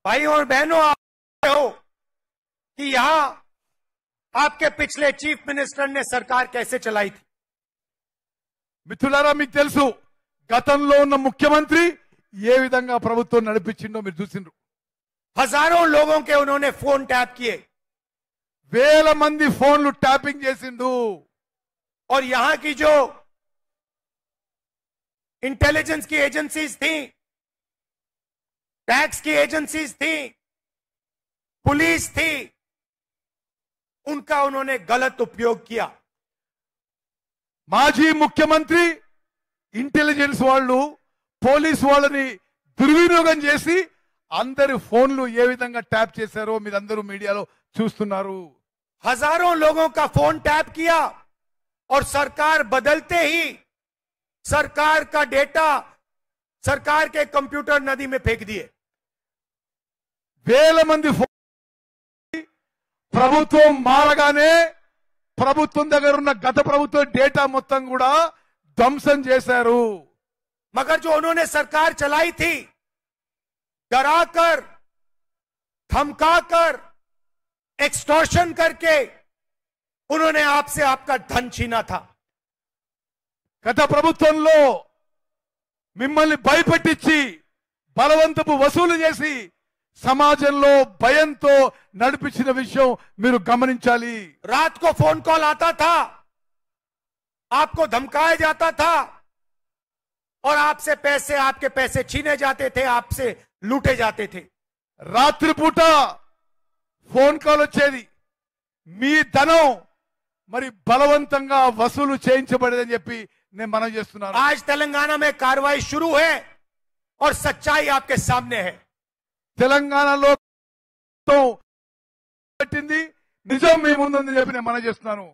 भाई और बहनों, आप हो कि यहां आपके पिछले चीफ मिनिस्टर ने सरकार कैसे चलाई थी। మిత్రులారా మీకు తెలుసు గతంలో ఉన్న ముఖ్యమంత్రి ఏ విధంగా ప్రభుత్వం నడిపించిందో మీరు చూసిండ్రు. हजारों लोगों के उन्होंने फोन टैप किए, వేల మంది ఫోన్లు ట్యాపింగ్ చేసిండు. और यहां की जो इंटेलिजेंस की एजेंसीज थी, टैक्स की एजेंसीज थी, पुलिस थी, उनका उन्होंने गलत उपयोग किया। మాజీ ముఖ్యమంత్రి ఇంటెలిజెన్స్ వాళ్ళు పోలీస్ వాళ్ళని దుర్వినియోగం చేసి అందరి ఫోన్లు ఏ విధంగా ట్యాప్ చేశారో మీరందరూ మీడియాలో చూస్తున్నారు. हजारों लोगों का फोन टैप किया और सरकार बदलते ही सरकार का डेटा सरकार के कंप्यूटर नदी में फेंक दिए। వేల మంది ప్రభుత్వం మారగానే ప్రభుత్వం దగ్గర ఉన్న గత ప్రభుత్వం డేటా మొత్తం కూడా ధ్వంసం చేశారు. मगर जो उन्होंने सरकार चलाई थी, डराकर, धमकाकर, एक्सटॉर्शन करके उन्होंने आपसे आपका धन छीना था। గత ప్రభుత్వంలో మిమ్మల్ని భయపెట్టించి బలవంతపు వసూలు చేసి సమాజంలో భయంతో నడిపించిన విషయం మీరు గమనించాలి. रात को फोन कॉल आता था, आपको धमकाया जाता था और आपसे पैसे, आपके पैसे छीने जाते थे, आपसे लूटे जाते थे। రాత్రిపూట ఫోన్ కాల్ వచ్చేది, మీ ధనం మరి బలవంతంగా వసూలు చేయించబడేదని చెప్పి నేను మనవి చేస్తున్నాను. आज तेलंगाना में कार्रवाई शुरू है और सच्चाई आपके सामने है। తెలంగాణలో పెట్టింది నిజం మీ ముందుందని చెప్పి నేను మనవి చేస్తున్నాను.